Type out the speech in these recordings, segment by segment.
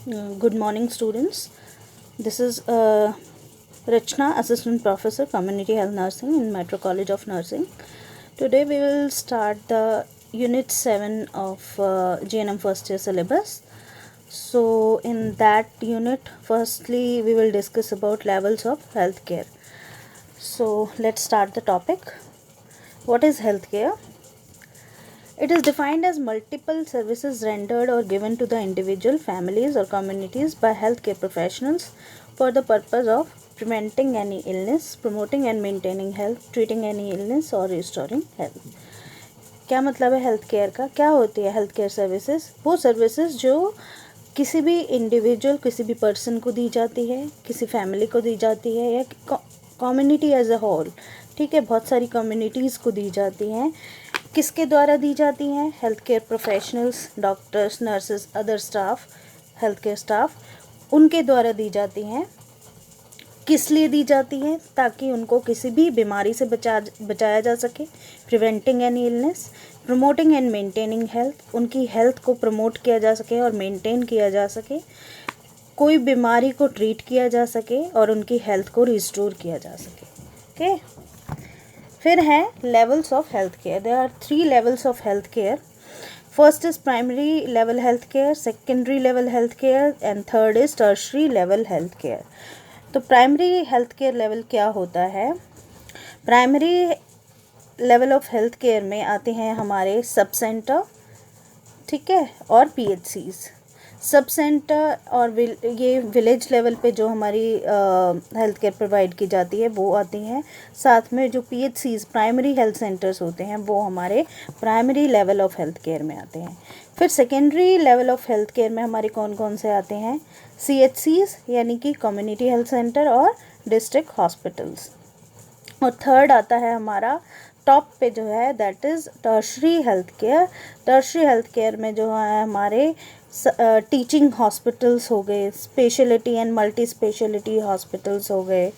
Good morning, students. This is Rachna, Assistant Professor, Community Health Nursing in Metro College of Nursing. Today we will start the Unit 7 of GNM first year syllabus. So in that unit, firstly we will discuss about levels of healthcare. So let's start the topic. What is healthcare? It is defined as multiple services rendered or given to the individual, families, or communities by healthcare professionals for the purpose of preventing any illness, promoting and maintaining health, treating any illness और restoring health. क्या मतलब है health care का? क्या होती है health care services? वो services जो किसी भी इंडिविजुअल, किसी भी पर्सन को दी जाती है, किसी फैमिली को दी जाती है या कम्युनिटी एज अ होल, ठीक है, बहुत सारी कम्युनिटीज़ को दी जाती हैं. किसके द्वारा दी जाती हैं? Health care professionals, doctors, nurses, other staff, health care staff, उनके द्वारा दी जाती हैं. किस लिए दी जाती हैं? ताकि उनको किसी भी बीमारी से बचाया जा सके, preventing any illness, promoting and maintaining health, उनकी हेल्थ को प्रमोट किया जा सके और मेंटेन किया जा सके, कोई बीमारी को ट्रीट किया जा सके और उनकी हेल्थ को रिस्टोर किया जा सके. ओके. फिर है levels of health care. There are 3 levels of health care. First is primary level health care, secondary level health care and third is tertiary level health care. तो प्राइमरी हेल्थ केयर लेवल क्या होता है? Primary level of health care में आते हैं हमारे sub centre, ठीक है, और पीएचसीज. सब सेंटर और ये विलेज लेवल पे जो हमारी हेल्थ केयर प्रोवाइड की जाती है वो आती हैं. साथ में जो पीएचसीज, प्राइमरी हेल्थ सेंटर्स होते हैं, वो हमारे primary level of health care में आते हैं. फिर secondary level of health care में हमारे कौन कौन से आते हैं? सीएचसीज यानी कि कम्युनिटी हेल्थ सेंटर और डिस्ट्रिक्ट हॉस्पिटल्स. और थर्ड आता है हमारा टॉप पे जो है, that is tertiary health care. Tertiary health care में जो है हमारे टीचिंग हॉस्पिटल्स हो गए, speciality and multi speciality hospitals हो गए,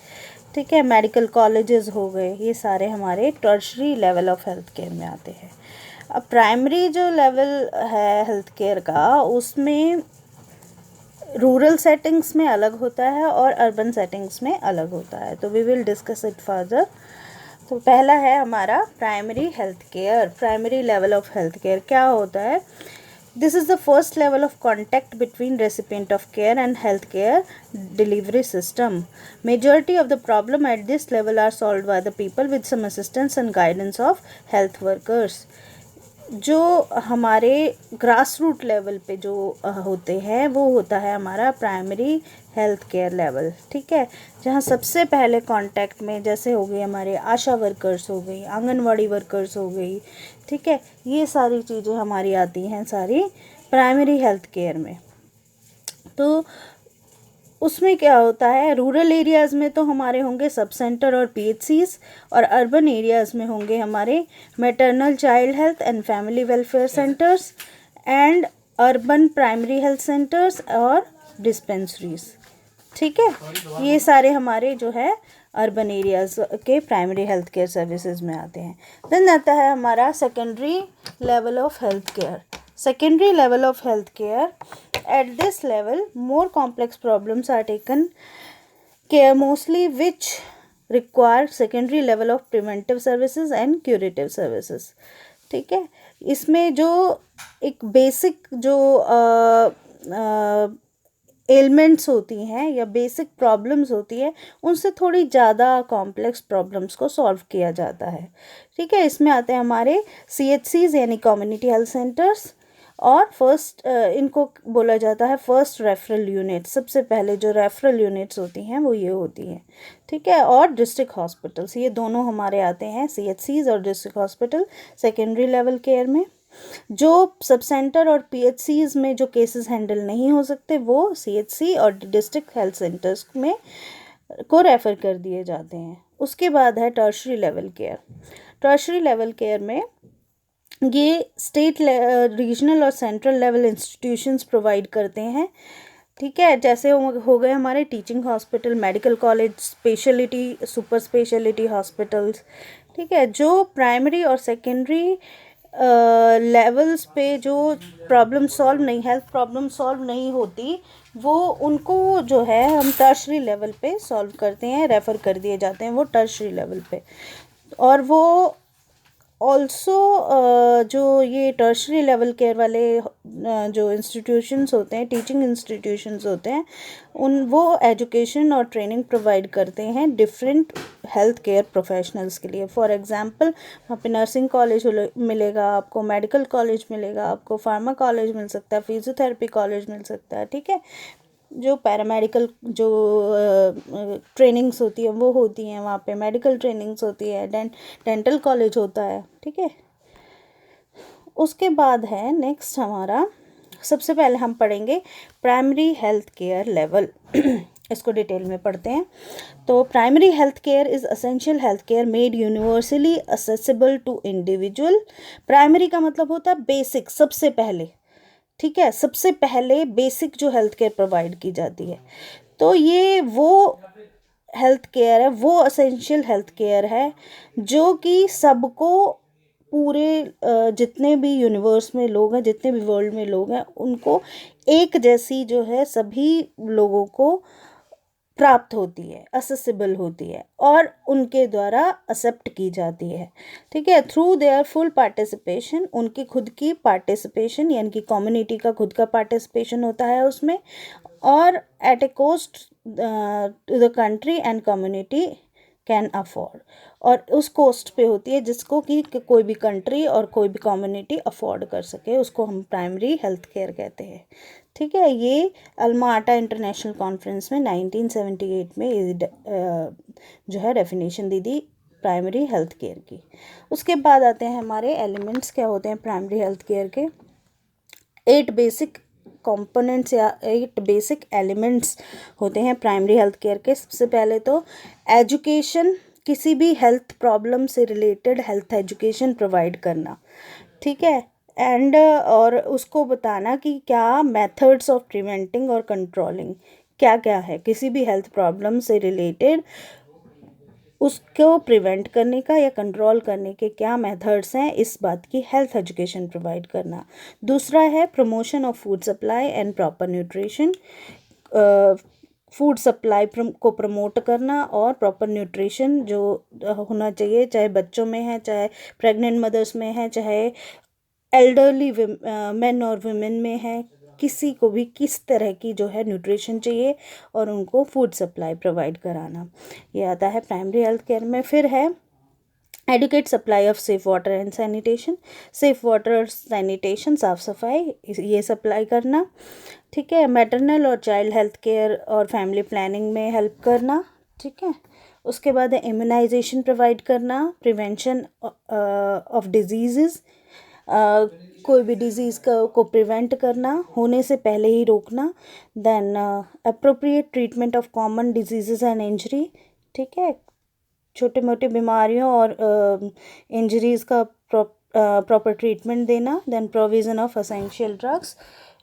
ठीक है, मेडिकल कॉलेजेस हो गए, ये सारे हमारे tertiary level of health care में आते हैं. अब प्राइमरी जो लेवल है हेल्थ केयर का, उसमें रूरल सेटिंग्स में अलग होता है और अर्बन सेटिंग्स में अलग होता है. तो we will discuss it further. तो पहला है हमारा primary health care. Primary level of health care क्या होता है? This is the first level of contact between recipient of care and health care delivery system. Majority of the problem at this level are solved by the people with some assistance and guidance of health workers. जो हमारे grass root level पे जो होते हैं वो होता है हमारा प्राइमरी हेल्थ केयर लेवल, ठीक है, जहाँ सबसे पहले कांटेक्ट में जैसे हो गई हमारे आशा वर्कर्स हो गई, आंगनवाड़ी वर्कर्स हो गई, ठीक है, ये सारी चीज़ें हमारी आती हैं सारी प्राइमरी हेल्थ केयर में. तो उसमें क्या होता है? रूरल एरियाज़ में तो हमारे होंगे सब सेंटर और पीएचसीज, और अर्बन एरियाज़ में होंगे हमारे maternal child health and family welfare centres and urban primary health centres और डिस्पेंसरीज, ठीक है. ये सारे हमारे जो है अर्बन एरियाज़ के प्राइमरी हेल्थ केयर सर्विसेज में आते हैं. देन आता है हमारा secondary level of health care. Secondary level of health care. At this level, more complex problems are taken care mostly which require secondary level of preventive services and curative services. ठीक है. इसमें जो एक basic जो elements होती हैं या basic problems होती है, उनसे थोड़ी ज़्यादा कॉम्प्लेक्स प्रॉब्लम्स को सॉल्व किया जाता है, ठीक है. इसमें आते हैं हमारे सीएचसीज यानी कम्युनिटी हेल्थ सेंटर्स, और फर्स्ट इनको बोला जाता है फर्स्ट रेफरल यूनिट. सबसे पहले जो रेफरल यूनिट्स होती हैं वो ये होती हैं, ठीक है, और डिस्ट्रिक्ट हॉस्पिटल्स, ये दोनों हमारे आते हैं, सीएचसीज और district hospital secondary level care में. जो सब सेंटर और पीएचसीज में जो केसेस हैंडल नहीं हो सकते वो सीएचसी और डिस्ट्रिक्ट हेल्थ सेंटर्स में को रेफ़र कर दिए जाते हैं. उसके बाद है tertiary level care. Tertiary level care में ये स्टेट, रीजनल और सेंट्रल लेवल इंस्टीट्यूशंस प्रोवाइड करते हैं, ठीक है. जैसे हो गए हमारे teaching hospital, medical college, speciality, super speciality hospitals, ठीक है, जो प्राइमरी और सेकेंडरी लेवल्स पे जो हेल्थ प्रॉब्लम सॉल्व नहीं होती, वो उनको जो है हम टर्शरी लेवल पे सॉल्व करते हैं, रेफ़र कर दिए जाते हैं वो टर्शरी लेवल पे। और वो ऑल्सो जो ये टर्शरी लेवल केयर वाले जो इंस्टीट्यूशंस होते हैं, टीचिंग इंस्टीट्यूशंस होते हैं, वो एजुकेशन और ट्रेनिंग प्रोवाइड करते हैं डिफरेंट हेल्थ केयर प्रोफेशनल्स के लिए। फॉर एग्जांपल, वहाँ पे नर्सिंग कॉलेज मिलेगा आपको, मेडिकल कॉलेज मिलेगा आपको, फार्मा कॉलेज मिल सकता है, फिजियोथेरेपी कॉलेज मिल सकता है, ठीक है। जो पैरामेडिकल जो ट्रेनिंग्स होती है वो होती हैं वहाँ पे, मेडिकल ट्रेनिंग्स होती है, डेंटल कॉलेज होता है, ठीक है। उसके बाद है नेक्स्ट हमारा, सबसे पहले हम पढ़ेंगे प्राइमरी हेल्थ केयर लेवल। इसको डिटेल में पढ़ते हैं। तो primary health care is essential health care made universally accessible to individual. Primary का मतलब होता है बेसिक, सबसे पहले, ठीक है, सबसे पहले बेसिक जो हेल्थ केयर प्रोवाइड की जाती है। तो ये वो हेल्थ केयर है, वो असेंशियल हेल्थ केयर है जो कि सबको, पूरे जितने भी यूनिवर्स में लोग हैं, जितने भी वर्ल्ड में लोग हैं, उनको एक जैसी जो है सभी लोगों को प्राप्त होती है, असेसिबल होती है और उनके द्वारा एक्सेप्ट की जाती है, ठीक है। थ्रू देयर फुल पार्टिसिपेशन, उनकी खुद की पार्टिसिपेशन, यानी कि कम्युनिटी का खुद का पार्टिसिपेशन होता है उसमें, और at a cost to the country and community can afford, और उस कॉस्ट पे होती है जिसको कि कोई भी कंट्री और कोई भी कम्युनिटी अफोर्ड कर सके, उसको हम प्राइमरी हेल्थ केयर कहते हैं, ठीक है। ये अल्मा आटा इंटरनेशनल कॉन्फ्रेंस में 1978 में जो है डेफिनेशन दी थी प्राइमरी हेल्थ केयर की। उसके बाद आते हैं हमारे एलिमेंट्स क्या होते हैं प्राइमरी हेल्थ केयर के। 8 बेसिक कंपोनेंट्स या 8 बेसिक एलिमेंट्स होते हैं प्राइमरी हेल्थ केयर के। सबसे पहले तो एजुकेशन, किसी भी हेल्थ प्रॉब्लम से रिलेटेड हेल्थ एजुकेशन प्रोवाइड करना, ठीक है। एंड और उसको बताना कि क्या मेथड्स ऑफ प्रिवेंटिंग और कंट्रोलिंग क्या क्या है, किसी भी हेल्थ प्रॉब्लम से रिलेटेड उसको प्रिवेंट करने का या कंट्रोल करने के क्या मेथड्स हैं, इस बात की हेल्थ एजुकेशन प्रोवाइड करना। दूसरा है promotion of food supply and proper nutrition, food supply को प्रमोट करना और प्रॉपर न्यूट्रिशन जो होना चाहिए, चाहे बच्चों में है, चाहे प्रेग्नेंट मदर्स में है, चाहे एल्डरली मेन और वुमेन में है, किसी को भी किस तरह की जो है न्यूट्रिशन चाहिए और उनको फूड सप्लाई प्रोवाइड कराना, ये आता है प्राइमरी हेल्थ केयर में। फिर है adequate supply of safe water and sanitation, safe water sanitation, साफ़ सफाई, ये सप्लाई करना, ठीक है। मैटरनल और चाइल्ड हेल्थ केयर और फैमिली प्लानिंग में हेल्प करना, ठीक है। उसके बाद है इम्यूनाइजेशन प्रोवाइड करना, प्रिवेंशन ऑफ डिजीज़, कोई भी डिज़ीज़ को प्रिवेंट करना, होने से पहले ही रोकना। Then appropriate treatment of common disease and injury, ठीक है, छोटे मोटे बीमारियों और इंजरीज़ का प्रॉपर ट्रीटमेंट देना। Then provision of essential drugs,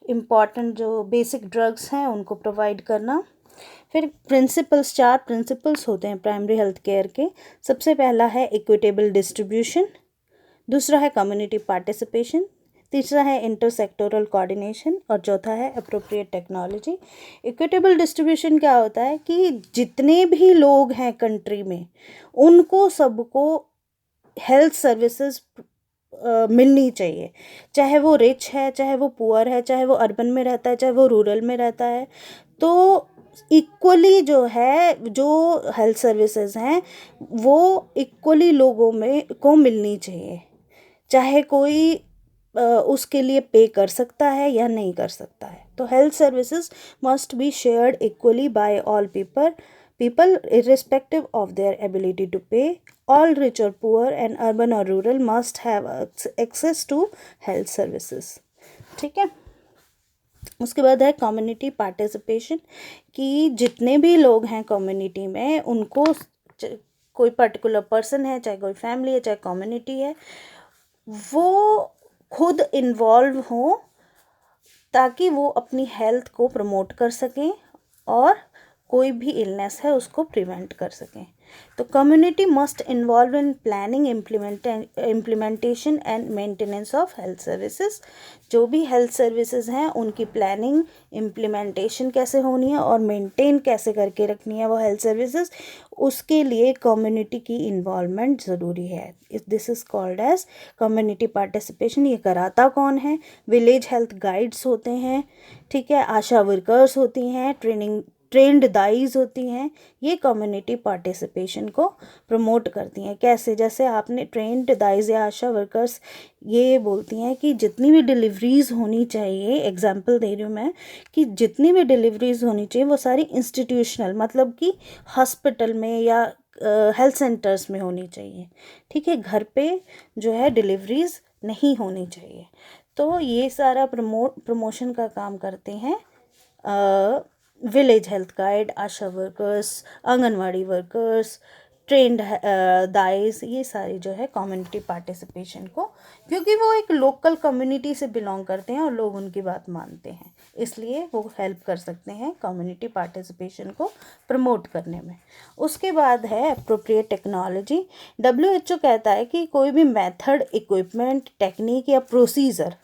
important जो बेसिक ड्रग्स हैं उनको प्रोवाइड करना। फिर प्रिंसिपल्स, 4 प्रिंसिपल्स होते हैं प्राइमरी हेल्थ केयर के। सबसे पहला है इक्विटेबल डिस्ट्रीब्यूशन, दूसरा है कम्युनिटी पार्टिसिपेशन, तीसरा है इंटरसेक्टोरल कोऑर्डिनेशन और चौथा है अप्रोप्रिएट टेक्नोलॉजी। इक्विटेबल डिस्ट्रीब्यूशन क्या होता है कि जितने भी लोग हैं कंट्री में उनको सबको हेल्थ सर्विसेज मिलनी चाहिए, चाहे वो रिच है, चाहे वो पुअर है, चाहे वो अर्बन में रहता है, चाहे वो रूरल में रहता है। तो इक्वली जो है, जो हेल्थ सर्विसेज हैं वो इक्वली लोगों में को मिलनी चाहिए, चाहे कोई उसके लिए पे कर सकता है या नहीं कर सकता है। तो health services must be shared equally by all people irrespective of their ability to pay. All rich or poor and urban or rural must have access to health services, ठीक है। उसके बाद है कम्युनिटी पार्टिसिपेशन, कि जितने भी लोग हैं कम्युनिटी में उनको, कोई पर्टिकुलर पर्सन है, चाहे कोई फैमिली है, चाहे कम्युनिटी है, वो खुद इन्वॉल्व हो ताकि वो अपनी हेल्थ को प्रमोट कर सकें और कोई भी इलनेस है उसको प्रिवेंट कर सकें। तो community must involve in planning, implementation and maintenance of health services. जो भी हेल्थ सर्विसेज हैं उनकी प्लानिंग, इम्प्लीमेंटेशन कैसे होनी है और मेंटेन कैसे करके रखनी है वो हेल्थ सर्विसेज, उसके लिए कम्युनिटी की इन्वॉल्वमेंट ज़रूरी है। This is called as community participation. ये कराता कौन है? विलेज हेल्थ गाइड्स होते हैं, ठीक है, आशा वर्कर्स होती हैं, ट्रेंड दाइज होती हैं। ये कम्युनिटी पार्टिसिपेशन को प्रमोट करती हैं। कैसे? जैसे आपने ट्रेंड दाइज या आशा वर्कर्स ये बोलती हैं कि जितनी भी डिलीवरीज होनी चाहिए, एग्जांपल दे रही हूँ मैं, कि जितनी भी डिलीवरीज होनी चाहिए वो सारी इंस्टीट्यूशनल, मतलब कि हॉस्पिटल में या हेल्थ सेंटर्स में होनी चाहिए, ठीक है, घर पे जो है डिलीवरीज नहीं होनी चाहिए। तो ये सारा प्रमोशन का काम करते हैं village health guide, ASHA workers, anganwadi workers, trained दाइस, ये सारी जो है कम्युनिटी पार्टिसिपेशन को, क्योंकि वो एक लोकल कम्युनिटी से बिलोंग करते हैं और लोग उनकी बात मानते हैं, इसलिए वो हेल्प कर सकते हैं कम्युनिटी पार्टिसिपेशन को प्रमोट करने में। उसके बाद है अप्रोप्रिएट टेक्नोलॉजी। WHO कहता है कि कोई भी मेथड, इक्विपमेंट, टेक्निक या प्रोसीजर,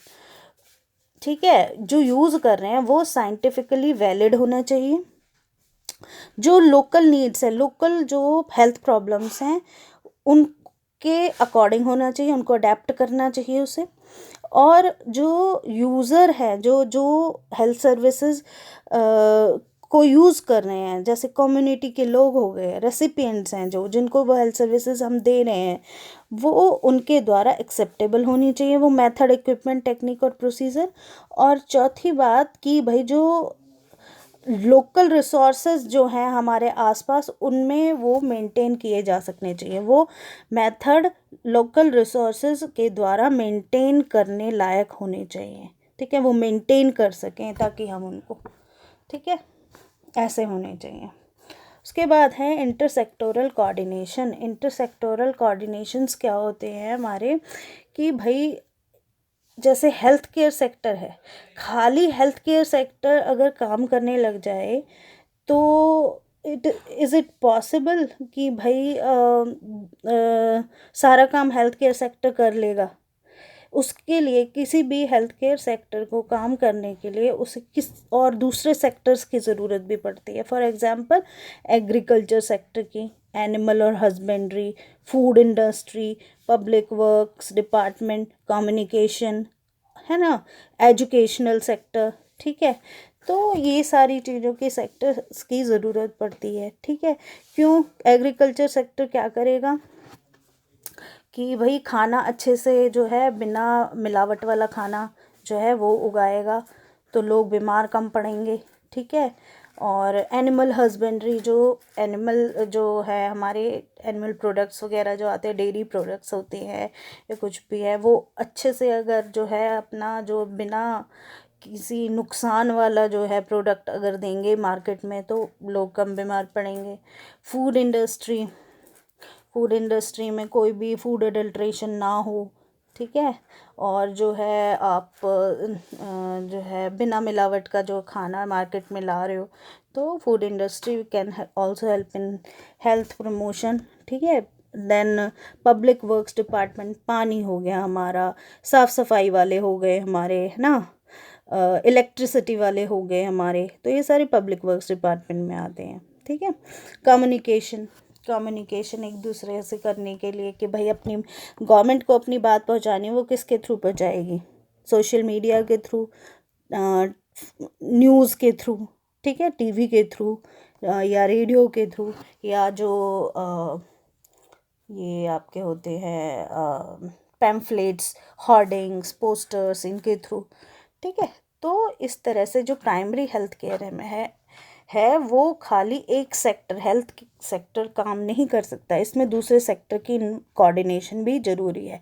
ठीक है, जो यूज़ कर रहे हैं वो साइंटिफिकली वैलिड होना चाहिए, जो लोकल नीड्स है, लोकल जो हेल्थ प्रॉब्लम्स हैं उनके अकॉर्डिंग होना चाहिए, उनको अडेप्ट करना चाहिए उसे। और जो यूज़र है, जो जो हेल्थ सर्विसेज को यूज़ कर रहे हैं, जैसे कम्युनिटी के लोग हो गए, रेसिपिएंट्स हैं जो, जिनको वो हेल्थ सर्विसेज हम दे रहे हैं, वो उनके द्वारा एक्सेप्टेबल होनी चाहिए वो मेथड, इक्विपमेंट, टेक्निक और प्रोसीजर। और चौथी बात कि भाई जो लोकल रिसोर्सेज जो हैं हमारे आसपास, उनमें वो मेंटेन किए जा सकने चाहिए, वो मेथड लोकल रिसोर्सेज के द्वारा मेंटेन करने लायक होने चाहिए, ठीक है, वो मेंटेन कर सकें ताकि हम उनको, ठीक है, ऐसे होने चाहिए। उसके बाद है इंटरसेक्टोरल कोऑर्डिनेशन। इंटरसेक्टोरल कोऑर्डिनेशंस क्या होते हैं हमारे, कि भाई जैसे हेल्थ केयर सेक्टर है, खाली हेल्थ केयर सेक्टर अगर काम करने लग जाए तो इज़ इट पॉसिबल कि भाई सारा काम हेल्थ केयर सेक्टर कर लेगा? उसके लिए किसी भी हेल्थ केयर सेक्टर को काम करने के लिए उसे किस और दूसरे सेक्टर्स की ज़रूरत भी पड़ती है। फॉर एग्ज़ाम्पल एग्रीकल्चर सेक्टर की, एनिमल और husbandry, food industry, public works department, communication, है ना, एजुकेशनल सेक्टर, ठीक है। तो ये सारी चीज़ों के सेक्टर्स की ज़रूरत पड़ती है, ठीक है। क्यों? एग्रीकल्चर सेक्टर क्या करेगा कि भाई खाना अच्छे से जो है बिना मिलावट वाला खाना जो है वो उगाएगा, तो लोग बीमार कम पड़ेंगे, ठीक है। और एनिमल हस्बेंड्री, जो एनिमल जो है हमारे एनिमल प्रोडक्ट्स वगैरह जो आते हैं, डेयरी प्रोडक्ट्स होते हैं या कुछ भी है, वो अच्छे से अगर जो है अपना जो बिना किसी नुकसान वाला जो है प्रोडक्ट अगर देंगे मार्केट में, तो लोग कम बीमार पड़ेंगे। फूड इंडस्ट्री, फूड इंडस्ट्री में कोई भी फूड अडल्ट्रेशन ना हो, ठीक है। और जो है आप जो है बिना मिलावट का जो खाना मार्केट में ला रहे हो, तो food industry can also help in health promotion, ठीक है। देन पब्लिक वर्क्स डिपार्टमेंट, पानी हो गया हमारा, साफ़ सफाई वाले हो गए हमारे, है ना, इलेक्ट्रिसिटी वाले हो गए हमारे, तो ये सारे पब्लिक वर्क्स डिपार्टमेंट में आते हैं, ठीक है। कम्युनिकेशन, कम्युनिकेशन एक दूसरे से करने के लिए कि भाई अपनी गवर्नमेंट को अपनी बात पहुंचानी, वो किसके थ्रू पहुंचाएगी? सोशल मीडिया के थ्रू, न्यूज़ के थ्रू, ठीक है, टीवी के थ्रू, या रेडियो के थ्रू, या जो ये आपके होते हैं पैम्फलेट्स, हॉर्डिंग्स, पोस्टर्स, इनके थ्रू, ठीक है। तो इस तरह से जो प्राइमरी हेल्थ केयर में है वो खाली एक सेक्टर, हेल्थ सेक्टर काम नहीं कर सकता, इसमें दूसरे सेक्टर की कोऑर्डिनेशन भी ज़रूरी है,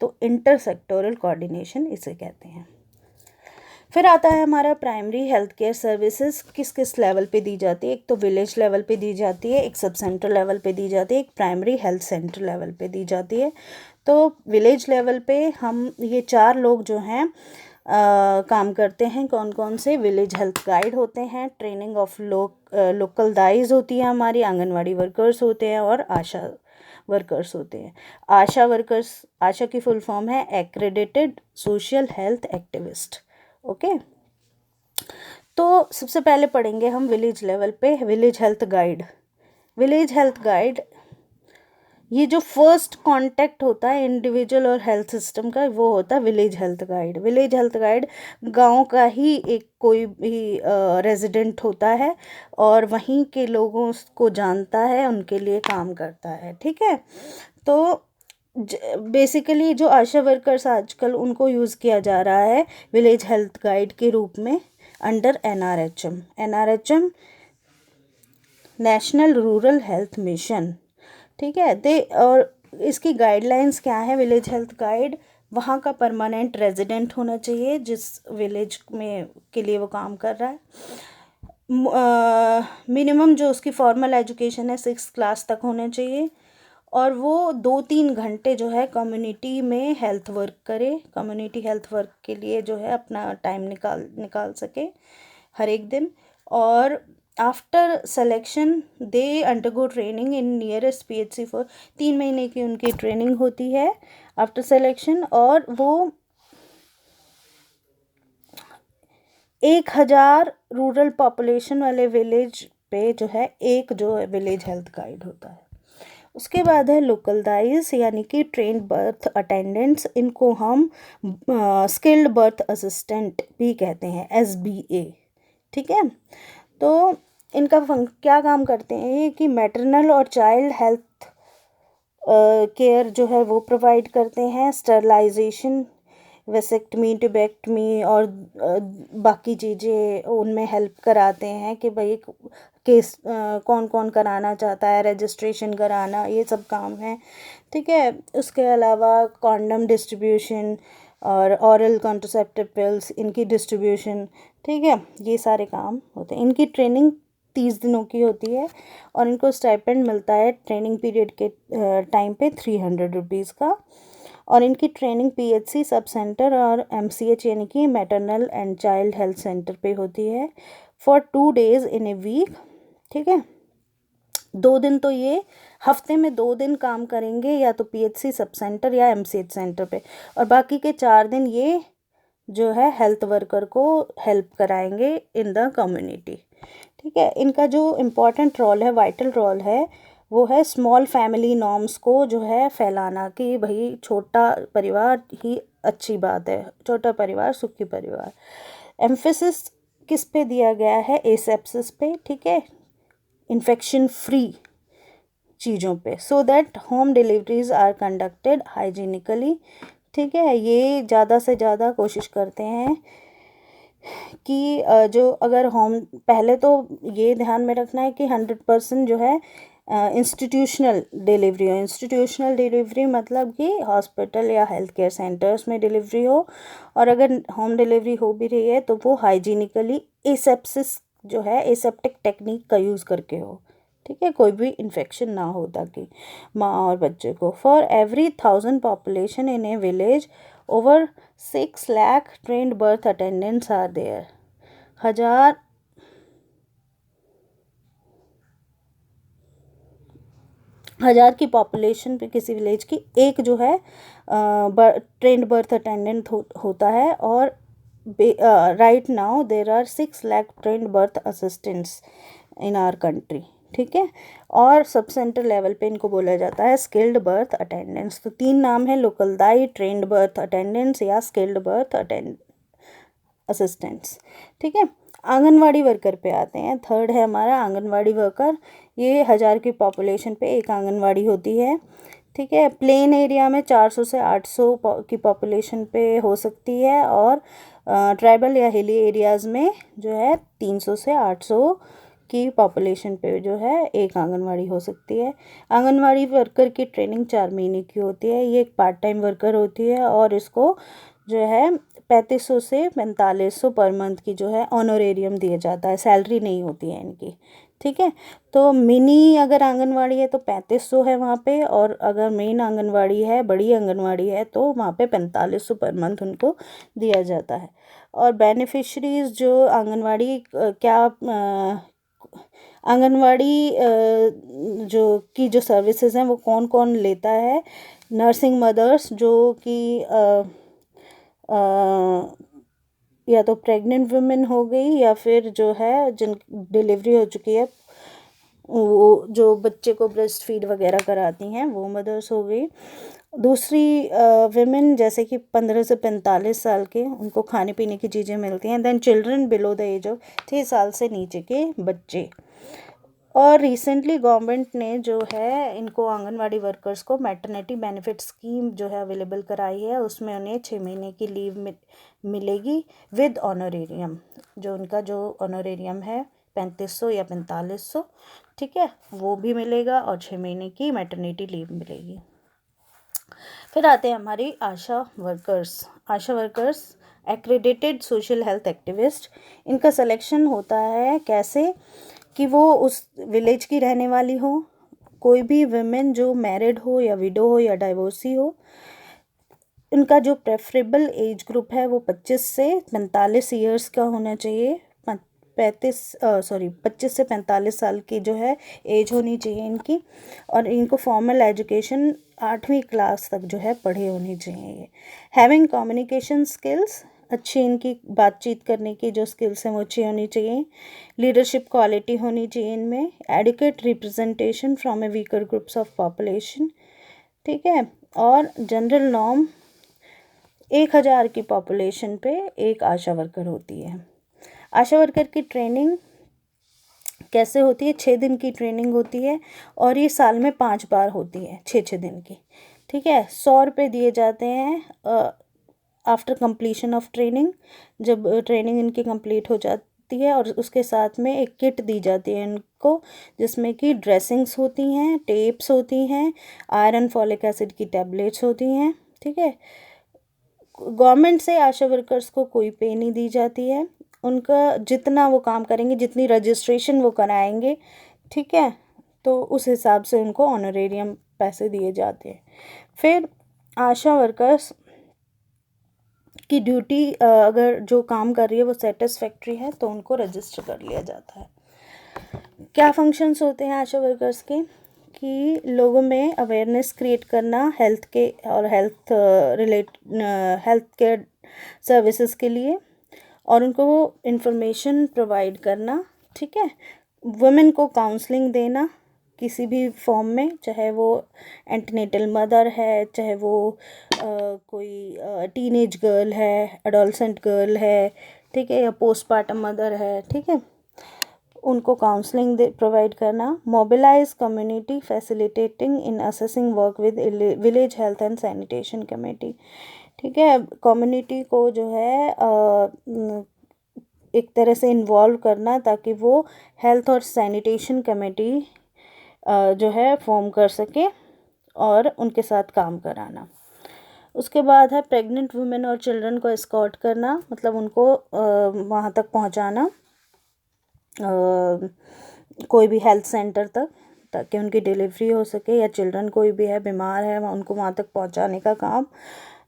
तो इंटरसेक्टोरल कोऑर्डिनेशन इसे कहते हैं। फिर आता है हमारा प्राइमरी हेल्थ केयर सर्विसेज किस किस लेवल पे दी जाती है। एक तो विलेज लेवल पे दी जाती है, एक सब सेंटर लेवल पे दी जाती है, एक प्राइमरी हेल्थ सेंटर लेवल पे दी जाती है। तो विलेज लेवल पे हम ये चार लोग जो हैं काम करते हैं। कौन कौन से? विलेज हेल्थ गाइड होते हैं, ट्रेनिंग ऑफ लोकल दाइज होती है हमारी, आंगनवाड़ी वर्कर्स होते हैं और आशा वर्कर्स होते हैं। आशा वर्कर्स, आशा की फुल फॉर्म है accredited social health activist. Okay, तो सबसे पहले पढ़ेंगे हम विलेज लेवल पे village health guide. Village health guide, ये जो फर्स्ट कांटेक्ट होता है इंडिविजुअल और हेल्थ सिस्टम का, वो होता है village health guide. Village health guide गांव का ही एक कोई भी रेजिडेंट होता है और वहीं के लोगों को जानता है, उनके लिए काम करता है। ठीक है, तो बेसिकली जो आशा वर्कर्स आजकल उनको यूज़ किया जा रहा है विलेज हेल्थ गाइड के रूप में under NRHM, national rural health mission. ठीक है, और इसकी गाइडलाइंस क्या है? विलेज हेल्थ गाइड वहाँ का परमानेंट रेजिडेंट होना चाहिए जिस विलेज में के लिए वो काम कर रहा है। मिनिमम जो उसकी फॉर्मल एजुकेशन है 6th क्लास तक होना चाहिए, और वो 2-3 घंटे जो है कम्युनिटी में हेल्थ वर्क करे, कम्युनिटी हेल्थ वर्क के लिए जो है अपना टाइम निकाल सके हर एक दिन। और after selection they undergo training in nearest PHC for 3 महीने की उनकी ट्रेनिंग होती है आफ्टर सेलेक्शन, और वो 1000 रूरल पॉपुलेशन वाले विलेज पे जो है एक जो विलेज हेल्थ गाइड होता है। उसके बाद है लोकल दाइज, यानी कि ट्रेंड बर्थ अटेंडेंट्स, इनको हम स्किल्ड बर्थ असिस्टेंट भी कहते हैं, SBA। ठीक है, तो इनका क्या काम करते हैं कि मैटरनल और चाइल्ड हेल्थ केयर जो है वो प्रोवाइड करते हैं, स्टरलाइजेशन, वेसेक्टमी, ट्यूबेक्टमी और बाकी चीज़ें उनमें हेल्प कराते हैं कि भाई केस कौन कौन कराना चाहता है, रजिस्ट्रेशन कराना, ये सब काम है। ठीक है, उसके अलावा कॉन्डम डिस्ट्रीब्यूशन और ऑरल कॉन्ट्रासेप्टिव पिल्स, इनकी डिस्ट्रीब्यूशन। ठीक है, ये सारे काम होते हैं। इनकी ट्रेनिंग 30 दिनों की होती है और इनको स्टाइपेंड मिलता है ट्रेनिंग पीरियड के टाइम पे 300 रुपीज़ का। और इनकी ट्रेनिंग PHC सब सेंटर और MCH यानी कि maternal and child health centre पे होती है for 2 days in a week. ठीक है, 2 दिन तो ये हफ्ते में 2 दिन काम करेंगे, या तो PHC सब सेंटर या MCH सेंटर पे, और बाकी के 4 दिन ये जो है हेल्थ वर्कर को हेल्प कराएंगे इन द कम्युनिटी। ठीक है, इनका जो इम्पोर्टेंट रोल है, वाइटल रोल है, वो है स्मॉल फैमिली नॉर्म्स को जो है फैलाना, कि भाई छोटा परिवार ही अच्छी बात है, छोटा परिवार सुखी परिवार। एम्फेसिस किस पे दिया गया है? एसेप्सिस पे। ठीक है, इन्फेक्शन फ्री चीज़ों पे, so that home deliveries are conducted hygienically. ठीक है, ये ज़्यादा से ज़्यादा कोशिश करते हैं कि जो अगर होम, पहले तो ये ध्यान में रखना है कि 100% जो है इंस्टीट्यूशनल डिलीवरी हो। इंस्टीट्यूशनल डिलीवरी मतलब कि हॉस्पिटल या हेल्थ केयर सेंटर्स में डिलीवरी हो, और अगर होम डिलीवरी हो भी रही है तो वो हाइजीनिकली एसेप्सिस जो है एसेप्टिक टेक्निक का यूज़ करके हो। ठीक है, कोई भी इन्फेक्शन ना हो ताकि माँ और बच्चे को। For every 1000 population in A village over 6 lakh trained birth attendants are there। 1000 की पॉपुलेशन पे किसी विलेज की एक जो है ट्रेंड बर्थ अटेंडेंट होता है, और right now there are 6 lakh trained birth assistants in our country. ठीक है, और सब सेंटर लेवल पे इनको बोला जाता है स्किल्ड बर्थ अटेंडेंट्स। तो 3 नाम है, लोकल दाई, ट्रेंड बर्थ अटेंडेंट्स या स्किल्ड बर्थ असिस्टेंट्स। ठीक है, आंगनवाड़ी वर्कर पे आते हैं। थर्ड है हमारा आंगनवाड़ी वर्कर। ये 1000 की पॉपुलेशन पे एक आंगनवाड़ी होती है। ठीक है, प्लेन एरिया में 400 से 800 की पॉपुलेशन पे हो सकती है, और ट्राइबल या हिली एरियाज़ में जो है 300 से 800 की पॉपुलेशन पे जो है एक आंगनवाड़ी हो सकती है। आंगनवाड़ी वर्कर की ट्रेनिंग 4 महीने की होती है। ये एक पार्ट टाइम वर्कर होती है, और इसको जो है 3500 से 4500 पर मंथ की जो है ऑनोरेरियम दिया जाता है, सैलरी नहीं होती है इनकी। ठीक है। तो मिनी अगर आंगनवाड़ी है तो 3500 है वहाँ पे, और अगर मेन आंगनवाड़ी है, बड़ी आंगनवाड़ी है, तो वहाँ पे 4500 पर मंथ उनको दिया जाता है। और बेनिफिशरीज जो आंगनवाड़ी क्या आंगनवाड़ी जो सर्विसेज हैं वो कौन कौन लेता है? नर्सिंग मदर्स जो कि या तो प्रेग्नेंट वुमेन हो गई, या फिर जो है जिन डिलीवरी हो चुकी है, वो जो बच्चे को ब्रेस्ट फीड वगैरह कराती हैं, वो मदर्स हो गई। दूसरी विमेन जैसे कि 15 से 45 साल के, उनको खाने पीने की चीज़ें मिलती हैं। Then children below the age of 6 साल से नीचे के बच्चे। और रिसेंटली गवर्नमेंट ने जो है इनको आंगनवाड़ी वर्कर्स को मैटरनिटी बेनिफिट स्कीम जो है अवेलेबल कराई है। उसमें उन्हें 6 महीने की लीव मिलेगी विद ऑनरेरियम। जो उनका जो ऑनरेरियम है 3500 या 4500, ठीक है, वो भी मिलेगा, और 6 महीने की मैटरनिटी लीव मिलेगी। फिर आते हैं हमारी ASHA workers. ASHA workers accredited social health activist. इनका सिलेक्शन होता है कैसे कि वो उस विलेज की रहने वाली हो, कोई भी वुमेन जो मैरिड हो या विडो हो या डाइवोर्सी हो। इनका जो प्रेफरेबल एज ग्रुप है वो 25 से 45 ईयर्स का होना चाहिए। 25 से 45 साल की जो है एज होनी चाहिए इनकी। और इनको फॉर्मल एजुकेशन 8वीं क्लास तक जो है पढ़े होनी चाहिए। हैविंग कम्युनिकेशन स्किल्स, अच्छी इनकी बातचीत करने की जो स्किल्स हैं वो अच्छी होनी चाहिए। लीडरशिप क्वालिटी होनी चाहिए इनमें। Adequate representation from a weaker groups of population, ठीक है। और जनरल नॉर्म 1000 की पॉपुलेशन पे एक आशा वर्कर होती है। आशा वर्कर की ट्रेनिंग कैसे होती है? 6 दिन की ट्रेनिंग होती है, और ये साल में 5 बार होती है, 6 दिन की, ठीक है। 100 रुपये दिए जाते हैं आफ्टर कंप्लीशन ऑफ ट्रेनिंग, जब ट्रेनिंग इनकी कंप्लीट हो जाती है। और उसके साथ में एक किट दी जाती है इनको, जिसमें कि ड्रेसिंग्स होती हैं, टेप्स होती हैं, आयरन फॉलिक एसिड की टैबलेट्स होती हैं, ठीक है। गवर्नमेंट से आशा वर्कर्स को कोई पे नहीं दी जाती है। उनका जितना वो काम करेंगे, जितनी रजिस्ट्रेशन वो कराएंगे, ठीक है, तो उस हिसाब से उनको ऑनरेरियम पैसे दिए जाते हैं। फिर आशा वर्कर्स की ड्यूटी अगर जो काम कर रही है वो सेटिस्फैक्ट्री है तो उनको रजिस्टर कर लिया जाता है। क्या फंक्शंस होते हैं आशा वर्कर्स के? कि लोगों में अवेयरनेस क्रिएट करना हेल्थ के और हेल्थ केयर सर्विसेज के लिए, और उनको इंफॉर्मेशन प्रोवाइड करना, ठीक है। वुमेन को काउंसलिंग देना किसी भी फॉर्म में, चाहे वो एंटीनेटल मदर है, चाहे वो कोई टीनेज गर्ल है, एडोलसेंट गर्ल है, ठीक है, या पोस्टपार्टम मदर है, ठीक है, उनको काउंसलिंग प्रोवाइड करना। Mobilise community facilitating in assessing work with village health and sanitation committee, ठीक है। कम्युनिटी को जो है एक तरह से इन्वॉल्व करना ताकि वो हेल्थ और सैनिटेशन कमेटी जो है फॉर्म कर सके और उनके साथ काम कराना। उसके बाद है प्रेग्नेंट वुमेन और चिल्ड्रन को एस्कॉर्ट करना, मतलब उनको वहाँ तक पहुँचाना, कोई भी हेल्थ सेंटर तक, ताकि उनकी डिलीवरी हो सके, या चिल्ड्रन कोई भी है बीमार है उनको वहाँ तक पहुँचाने का काम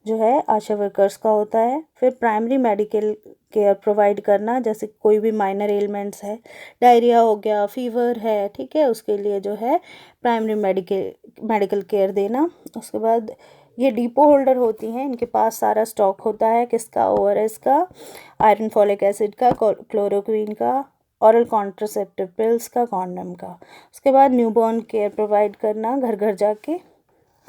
जो है आशा वर्कर्स का होता है। फिर प्राइमरी मेडिकल केयर प्रोवाइड करना, जैसे कोई भी माइनर एलिमेंट्स है, डायरिया हो गया, फीवर है, ठीक है, उसके लिए जो है प्राइमरी मेडिकल केयर देना। उसके बाद ये डिपो होल्डर होती हैं, इनके पास सारा स्टॉक होता है, किसका? ORS का, आयरन फॉलिक एसिड का, क्लोरोक्वीन का, औरल कॉन्ट्रासेप्टिव पिल्स का, कॉन्डम का। उसके बाद न्यूबॉर्न केयर प्रोवाइड करना, घर घर जाके।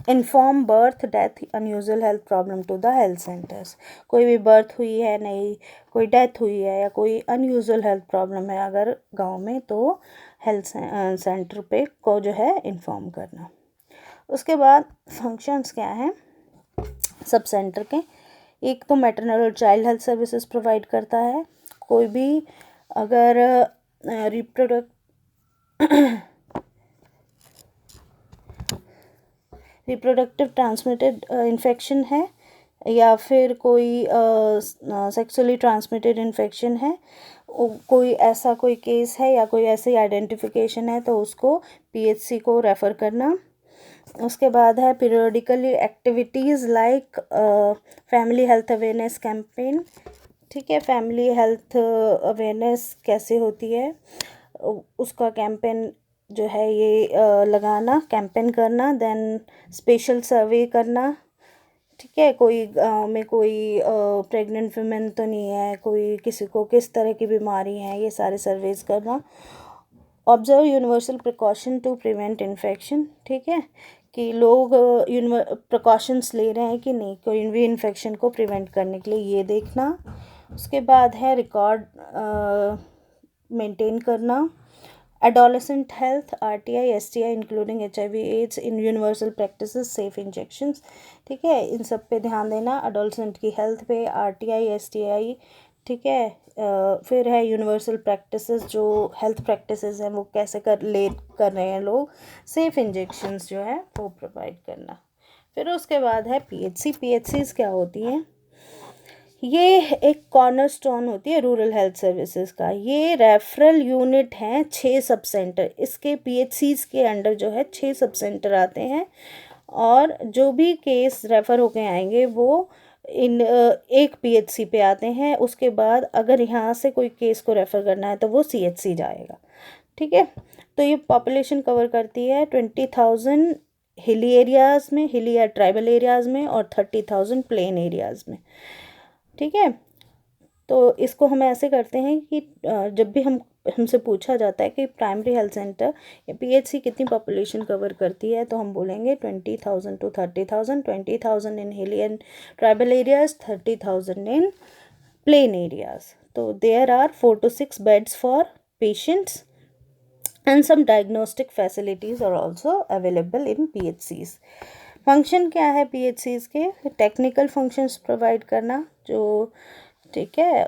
Inform birth death unusual health problem to the health centres. कोई भी बर्थ हुई है, नहीं कोई डेथ हुई है, या कोई अनयूजुअल हेल्थ प्रॉब्लम है अगर गांव में, तो हेल्थ सेंटर पे को जो है इन्फॉर्म करना। उसके बाद फंक्शंस क्या हैं सब सेंटर के? एक तो मैटरनल और चाइल्ड हेल्थ सर्विसेज प्रोवाइड करता है। कोई भी अगर रिप्रोडक्टिव ट्रांसमिटेड इन्फेक्शन है, या फिर कोई सेक्सुअली ट्रांसमिटेड इन्फेक्शन है, कोई ऐसा कोई केस है या कोई ऐसी आइडेंटिफिकेशन है तो उसको पीएचसी को रेफ़र करना। उसके बाद है periodically activities like family health awareness campaign. ठीक है, फैमिली हेल्थ अवेयरनेस कैसे होती है उसका कैंपेन जो है ये लगाना, कैंपेन करना। देन स्पेशल सर्वे करना। ठीक है, कोई गाँव में कोई प्रेग्नेंट वुमेन तो नहीं है, कोई किसी को किस तरह की बीमारी है, ये सारे सर्वेज करना। Observe universal precaution to prevent infection. ठीक है, कि लोग प्रिकॉशंस ले रहे हैं कि नहीं कोई भी इन्फेक्शन को प्रिवेंट करने के लिए, ये देखना। उसके बाद है रिकॉर्ड मेंटेन करना। Adolescent health, RTI, STI including HIV AIDS in universal practices, safe injections. ठीक है, इन सब पे ध्यान देना, एडोलेसेंट की हेल्थ पे, आरटीआई, एसटीआई। ठीक है, फिर है यूनिवर्सल प्रैक्टिसेस, जो हेल्थ प्रैक्टिसेस हैं वो कैसे कर रहे हैं लोग, सेफ इंजेक्शंस जो है वो प्रोवाइड करना। फिर उसके बाद है पीएचसी। पीएचसीज क्या होती हैं? ये एक कॉर्नरस्टोन होती है रूरल हेल्थ सर्विसेज का। ये रेफरल यूनिट हैं 6 सब सेंटर, इसके पीएचसीज के अंडर जो है 6 सब सेंटर आते हैं, और जो भी केस रेफ़र होके आएंगे वो इन एक पीएचसी पे आते हैं। उसके बाद अगर यहाँ से कोई केस को रेफ़र करना है तो वो सीएचसी जाएगा। ठीक है, तो ये पॉपुलेशन कवर करती है 20,000 हिली एरियाज़ में, हिली या ट्राइबल एरियाज़ में, और 30,000 प्लेन एरियाज़ में। ठीक है, तो इसको हम ऐसे करते हैं कि जब भी हमसे पूछा जाता है कि प्राइमरी हेल्थ सेंटर या पीएचसी कितनी पॉपुलेशन कवर करती है, तो हम बोलेंगे 20,000 to 30,000, 20,000 in hilly and tribal areas, 30,000 in plain areas. तो there are 4 to 6 beds for patients and some diagnostic facilities are also available in PHCs. Function क्या है PHCs के? टेक्निकल फंक्शंस प्रोवाइड करना, जो ठीक है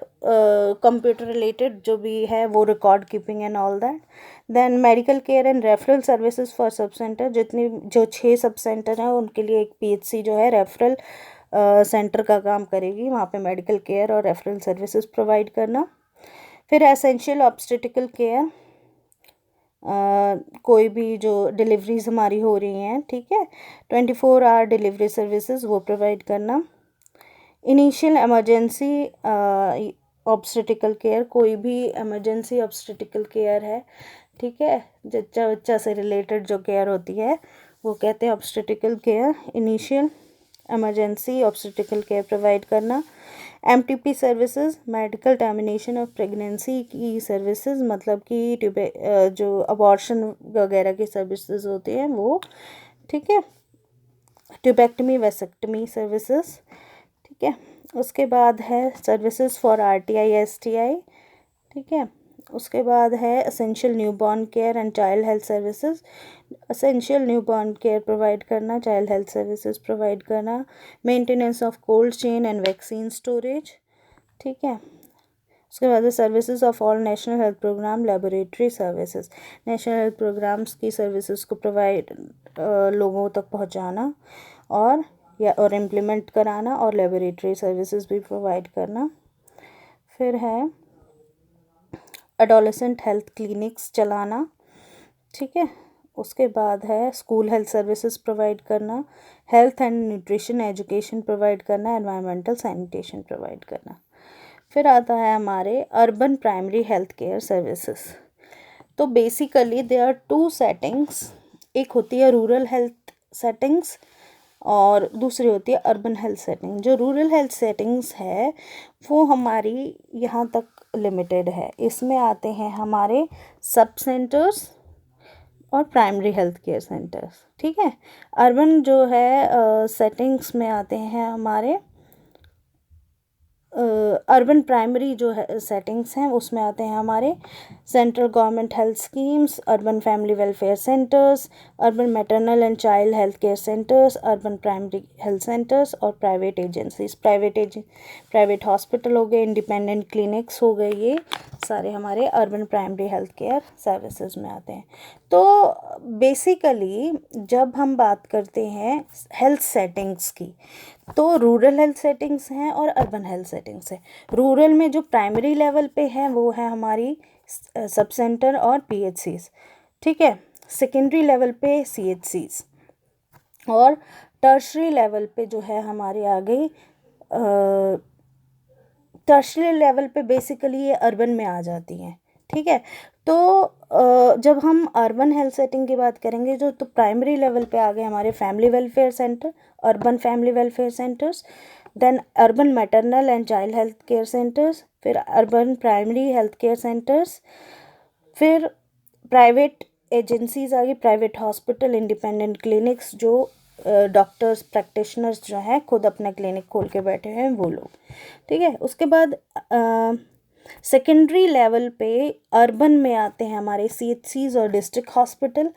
कंप्यूटर रिलेटेड जो भी है वो, record keeping and all that. Then medical care and referral services for sub centre, जितनी जो 6 सब सेंटर हैं उनके लिए एक पीएचसी जो है रेफरल सेंटर का काम करेगी, वहाँ पे मेडिकल केयर और रेफरल सर्विसेज प्रोवाइड करना। फिर एसेंशियल ऑब्स्टेटिकल केयर, कोई भी जो डिलीवरीज हमारी हो रही हैं, ठीक है, 24 आवर डिलीवरी सर्विसेज वो प्रोवाइड करना। इनिशियल इमरजेंसी ऑब्स्टेटिकल केयर, कोई भी इमरजेंसी ऑब्स्टेटिकल केयर है, ठीक है, जच्चा बच्चा से रिलेटेड जो केयर होती है वो कहते हैं obstetrical care. Initial emergency obstetrical care provide करना। MTP services, medical termination of pregnancy की सर्विसेज, मतलब कि जो अबॉर्शन वगैरह की सर्विसेज होती हैं वो, ठीक है। ट्यूबेक्टमी, वेसेक्टमी सर्विसेज, ठीक है। उसके बाद है सर्विसेज फॉर आरटीआई, एसटीआई, ठीक है। उसके बाद है essential newborn care and child health services, essential newborn care provide करना, चाइल्ड हेल्थ सर्विसेज प्रोवाइड करना। Maintenance of cold chain and vaccine storage, ठीक है। उसके बाद services of all national health programme, laboratory services, national health programmes की services को provide लोगों तक पहुंचाना और इम्प्लीमेंट कराना, और लेबोरेटरी सर्विसेज भी प्रोवाइड करना। फिर है एडोलेसेंट हेल्थ क्लिनिक्स चलाना, ठीक है। उसके बाद है स्कूल हेल्थ सर्विसेज प्रोवाइड करना, health and nutrition education provide करना, एनवायरमेंटल सैनिटेशन प्रोवाइड करना। फिर आता है हमारे urban primary health care services. तो बेसिकली देयर आर 2 सेटिंग्स, एक होती है रूरल हेल्थ सेटिंग्स और दूसरी होती है अर्बन हेल्थ सेटिंग। जो रूरल हेल्थ सेटिंग्स है वो हमारी यहाँ तक लिमिटेड है, इसमें आते हैं हमारे सब सेंटर्स और प्राइमरी हेल्थ केयर सेंटर्स, ठीक है। अर्बन जो है सेटिंग्स में आते हैं हमारे अर्बन प्राइमरी जो है सेटिंग्स हैं उसमें आते हैं हमारे central government health schemes, urban family welfare centres, urban maternal and child health care centres, urban primary health centres और प्राइवेट एजेंसीज, प्राइवेट हॉस्पिटल हो गए, इंडिपेंडेंट क्लिनिक्स हो गए, ये सारे हमारे urban primary health care services में आते हैं। तो बेसिकली जब हम बात करते हैं हेल्थ सेटिंग्स की, तो रूरल हेल्थ सेटिंग्स हैं और अर्बन हेल्थ सेटिंग्स हैं। रूरल में जो प्राइमरी लेवल पे है वो है हमारी सब सेंटर और पीएचसीज, ठीक है। सेकेंडरी लेवल पे सीएचसीज, और टर्शरी लेवल पे जो है हमारे आ गई, टर्शरी लेवल पे बेसिकली ये अर्बन में आ जाती हैं, ठीक है। तो जब हम अर्बन हेल्थ सेटिंग की बात करेंगे जो, तो प्राइमरी लेवल पे आ गए हमारे family welfare centre, urban family welfare centres, then urban maternal and child health care centres, फिर urban primary health care centres, फिर प्राइवेट एजेंसीज आ गई, प्राइवेट हॉस्पिटल, इंडिपेंडेंट क्लिनिक्स, जो डॉक्टर्स प्रैक्टिशनर्स जो हैं खुद अपना क्लिनिक खोल के बैठे हैं वो लोग, ठीक है। उसके बाद सेकेंडरी लेवल पे अर्बन में आते हैं हमारे सीएचसीज और डिस्ट्रिक्ट हॉस्पिटल,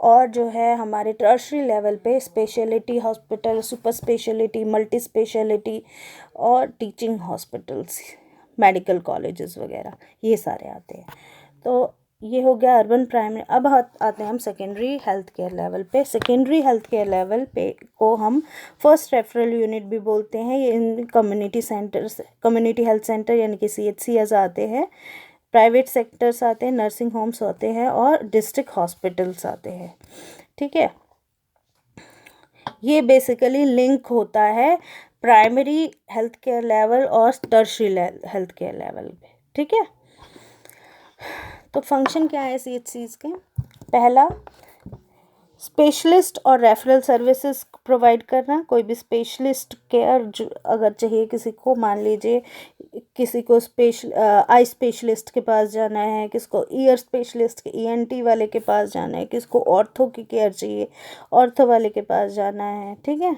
और जो है हमारे टर्शरी लेवल पे speciality hospital, super speciality, multi speciality और टीचिंग हॉस्पिटल्स, मेडिकल कॉलेजेस वगैरह, ये सारे आते हैं। तो ये हो गया अर्बन प्राइमरी। अब आते हैं हम सेकेंडरी हेल्थ केयर लेवल पे। सेकेंडरी हेल्थ केयर लेवल पे को हम फर्स्ट रेफरल यूनिट भी बोलते हैं। ये इन community centres, community health centre यानी कि सीएचसीएस आते हैं, प्राइवेट सेक्टर्स आते हैं, नर्सिंग होम्स होते हैं और डिस्ट्रिक्ट हॉस्पिटल्स आते हैं, ठीक है। ये बेसिकली लिंक होता है प्राइमरी हेल्थ केयर लेवल और टर्शरी हेल्थ केयर लेवल पे, ठीक है। तो फंक्शन क्या है सीएचसीज के? पहला, स्पेशलिस्ट और रेफरल सर्विसेज प्रोवाइड करना। कोई भी स्पेशलिस्ट केयर जो अगर चाहिए किसी को, मान लीजिए किसी को आई स्पेशलिस्ट के पास जाना है, किसको ईयर स्पेशलिस्ट ईएनटी वाले के पास जाना है, किसको ऑर्थो की केयर चाहिए, ऑर्थो वाले के पास जाना है, ठीक है।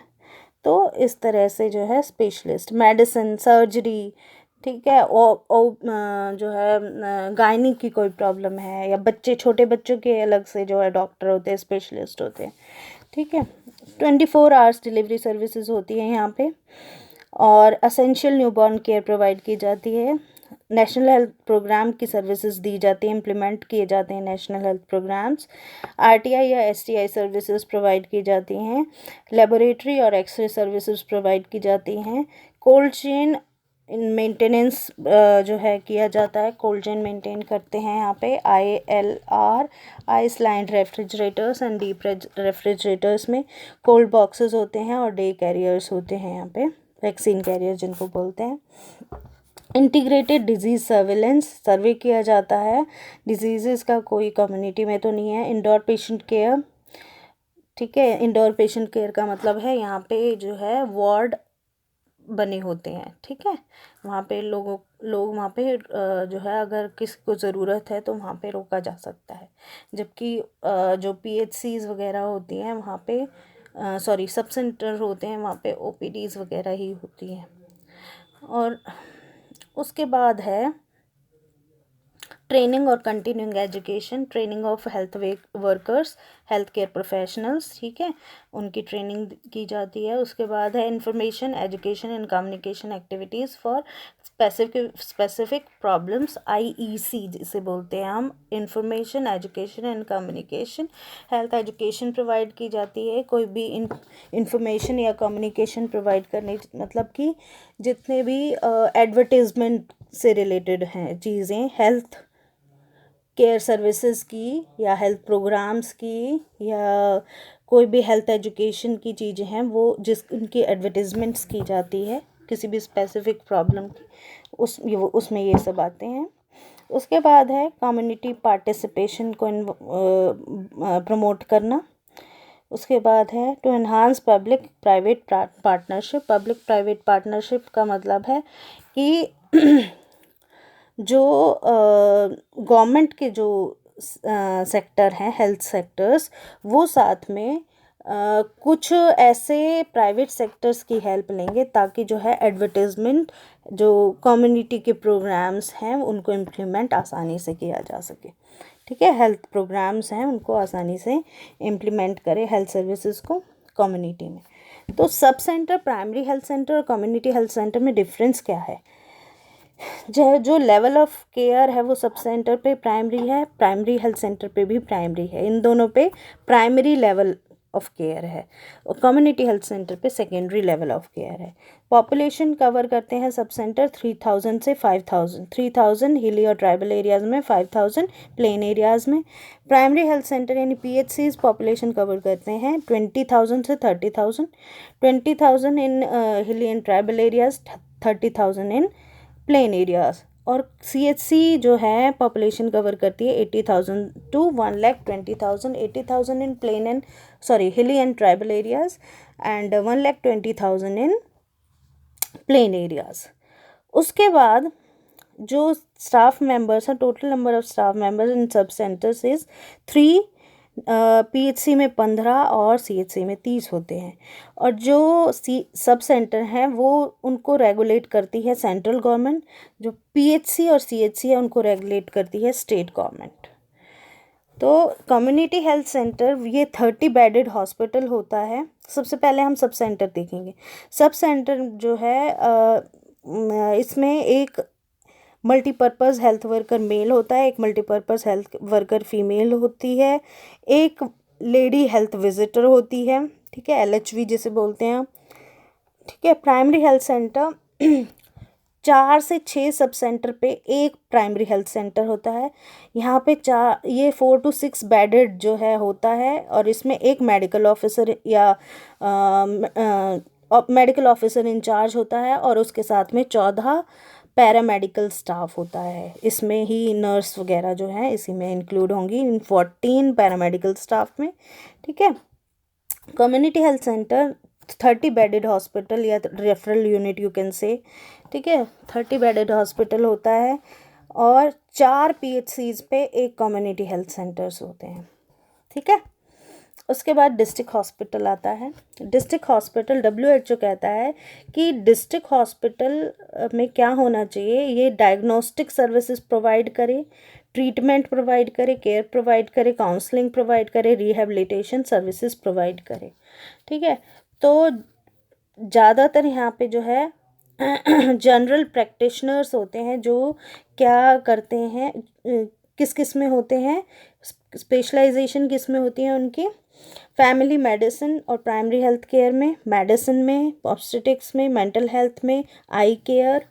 तो इस तरह से जो है स्पेशलिस्ट, मेडिसिन, सर्जरी, ठीक है। जो है गायनी की कोई प्रॉब्लम है, या बच्चे, छोटे बच्चों के अलग से जो है डॉक्टर होते हैं, स्पेशलिस्ट होते हैं, ठीक है। 24 आवर्स डिलीवरी सर्विसेज होती है यहाँ पे, और असेंशियल न्यूबॉर्न केयर प्रोवाइड की जाती है। नेशनल हेल्थ प्रोग्राम की सर्विसेज दी जाती हैं, इम्प्लीमेंट किए जाते हैं नेशनल हेल्थ प्रोग्राम्स। आरटीआई या एसटीआई सर्विसेज प्रोवाइड की जाती हैं। लेबोरेटरी और एक्सरे सर्विसेज प्रोवाइड की जाती हैं। कोल्ड चेन मेंटेनेंस जो है किया जाता है, कोल्ड चेन मेंटेन करते हैं यहाँ पे ILR, ice lined refrigerators and deep refrigerators में कोल्ड बॉक्सेस होते हैं और डे कैरियर्स होते हैं यहाँ पे, वैक्सीन कैरियर जिनको बोलते हैं। इंटीग्रेटेड डिजीज़ सर्विलेंस, सर्वे किया जाता है डिजीज़ का, कोई कम्युनिटी में तो नहीं है। इंडोर पेशेंट केयर, ठीक है। इंडोर पेशेंट केयर का मतलब है यहाँ पे जो है वार्ड बने होते हैं, ठीक है। वहाँ पे लोग वहाँ पे जो है अगर किसी को ज़रूरत है तो वहाँ पे रोका जा सकता है। जबकि जो पीएचसीज वगैरह होती हैं वहाँ पे, सॉरी सब सेंटर होते हैं वहाँ पे ओपीडीज़ वगैरह ही होती हैं। और उसके बाद है ट्रेनिंग और continuing education, training of health workers, health care professionals, ठीक है, उनकी ट्रेनिंग की जाती है। उसके बाद है information, education and communication activities for specific problems, IEC जिसे बोलते हैं हम, information, education and communication. Health education provide की जाती है। कोई भी इंफॉर्मेशन या कम्युनिकेशन प्रोवाइड करने, मतलब कि जितने भी एडवर्टीज़मेंट से रिलेटेड हैं चीज़ें, हेल्थ केयर सर्विसेज की या हेल्थ प्रोग्राम्स की या कोई भी हेल्थ एजुकेशन की चीज़ें हैं, वो जिस उनकी एडवर्टीज़मेंट्स की जाती है किसी भी स्पेसिफिक प्रॉब्लम की, उसमें ये सब आते हैं। उसके बाद है कम्युनिटी पार्टिसिपेशन को प्रमोट करना। उसके बाद है to enhance public private partnership. Public private partnership का मतलब है कि जो गवर्नमेंट के जो सेक्टर हैं, हेल्थ सेक्टर्स, वो साथ में कुछ ऐसे प्राइवेट सेक्टर्स की हेल्प लेंगे ताकि जो है एडवर्टीज़मेंट, जो कम्युनिटी के प्रोग्राम्स हैं उनको इम्प्लीमेंट आसानी से किया जा सके, ठीक है। हेल्थ प्रोग्राम्स हैं उनको आसानी से इम्प्लीमेंट करें, हेल्थ सर्विसेज को कम्युनिटी में। तो sub centre, primary health centre और कम्युनिटी हेल्थ सेंटर में डिफरेंस क्या है? जो लेवल ऑफ केयर है वो सब सेंटर पे प्राइमरी है, प्राइमरी हेल्थ सेंटर पे भी प्राइमरी है। इन दोनों पे प्राइमरी लेवल ऑफ केयर है और कम्युनिटी हेल्थ सेंटर पे सेकेंडरी लेवल ऑफ केयर है। पॉपुलेशन कवर करते हैं सब सेंटर 3000 से 5000, 3000 हिली और ट्राइबल एरियाज़ में, 5000 प्लेन एरियाज़ में। प्राइमरी हेल्थ सेंटर यानी PHCs पॉपुलेशन कवर करते हैं 20,000 से 30,000, 20,000 in hilly and tribal areas, 30,000 in plain areas. और CHC जो है पॉपुलेशन कवर करती है 80,000 to 1,20,000, 80,000 in plain and hilly and tribal areas and 1,20,000 in plain areas. उसके बाद जो स्टाफ मेंबर्स हैं, total number of staff members in sub centres is 3, PHC में 15 और CHC में 30 होते हैं। और जो सब सेंटर हैं वो उनको रेगुलेट करती है सेंट्रल गवर्नमेंट, जो PHC और CHC है उनको रेगुलेट करती है स्टेट गवर्नमेंट। तो कम्युनिटी हेल्थ सेंटर ये 30 बेडेड हॉस्पिटल होता है। सबसे पहले हम सब सेंटर देखेंगे। सब सेंटर जो है इसमें एक मल्टीपर्पज़ हेल्थ वर्कर मेल होता है, एक मल्टीपर्पज़ हेल्थ वर्कर फीमेल होती है, एक लेडी हेल्थ विजिटर होती है, ठीक है, LHV जिसे बोलते हैं, ठीक है। प्राइमरी हेल्थ सेंटर 4 से 6 सब सेंटर पे एक प्राइमरी हेल्थ सेंटर होता है। यहाँ पे 4 to 6 बेडेड जो है होता है और इसमें एक मेडिकल ऑफिसर या मेडिकल ऑफिसर इंचार्ज होता है और उसके साथ में 14 पैरामेडिकल स्टाफ होता है। इसमें ही नर्स वगैरह जो है इसी में इंक्लूड होंगी इन 14 पैरामेडिकल स्टाफ में, ठीक है। Community health centre 30 bedded hospital या referral unit you can say, ठीक है, 30 बेडेड हॉस्पिटल होता है और 4 PHCs पे एक कम्युनिटी हेल्थ सेंटर्स होते हैं, ठीक है। उसके बाद डिस्ट्रिक्ट हॉस्पिटल आता है। डिस्ट्रिक्ट हॉस्पिटल WHO कहता है कि डिस्ट्रिक्ट हॉस्पिटल में क्या होना चाहिए, ये डायग्नोस्टिक सर्विसेज प्रोवाइड करे, ट्रीटमेंट प्रोवाइड करे, केयर प्रोवाइड करे, काउंसलिंग प्रोवाइड करे, रिहेबिलिटेशन सर्विसेज प्रोवाइड करे, ठीक है। तो ज़्यादातर यहाँ पे जो है जनरल प्रैक्टिशनर्स होते हैं जो क्या करते हैं, किस किस में होते हैं, स्पेशलाइजेशन किस में होती है उनकी, फैमिली मेडिसिन और प्राइमरी हेल्थ केयर में, मेडिसिन में, ऑब्स्टेटिक्स में, मेंटल हेल्थ में, आई केयर,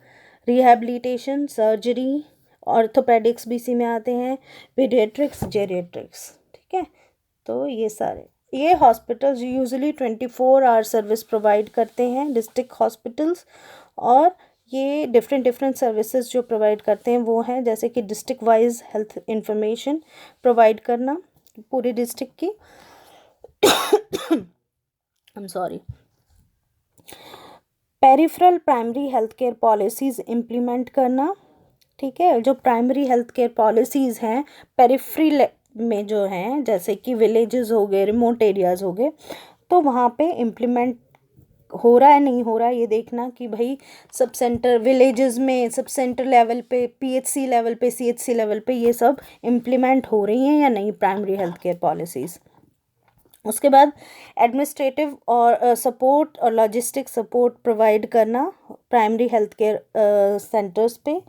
रिहेबिलिटेशन, सर्जरी, ऑर्थोपेडिक्स भी इसी में आते हैं, पीडियाट्रिक्स, जेरियाट्रिक्स, ठीक है। तो ये hospitals usually 24 hour service provide करते हैं डिस्ट्रिक्ट हॉस्पिटल्स। और ये डिफरेंट सर्विसेज जो प्रोवाइड करते हैं वो हैं जैसे कि district wise health information provide करना पूरे डिस्ट्रिक्ट की peripheral primary health care policies implement करना, ठीक है। जो प्राइमरी हेल्थ केयर पॉलिसीज़ हैं पेरिफेरी में जो हैं जैसे कि विलेजेस हो गए, रिमोट एरियाज़ हो गए, तो वहाँ पे इम्प्लीमेंट हो रहा है नहीं हो रहा है ये देखना कि भाई सब सेंटर विलेजेस में सब सेंटर लेवल पे, PHC लेवल पे, CHC लेवल पे ये सब इम्प्लीमेंट हो रही हैं या नहीं प्राइमरी हेल्थ केयर पॉलिसीज़। उसके बाद एडमिनिस्ट्रेटिव और सपोर्ट और लॉजिस्टिक सपोर्ट प्रोवाइड करना प्राइमरी हेल्थ केयर सेंटर्स पे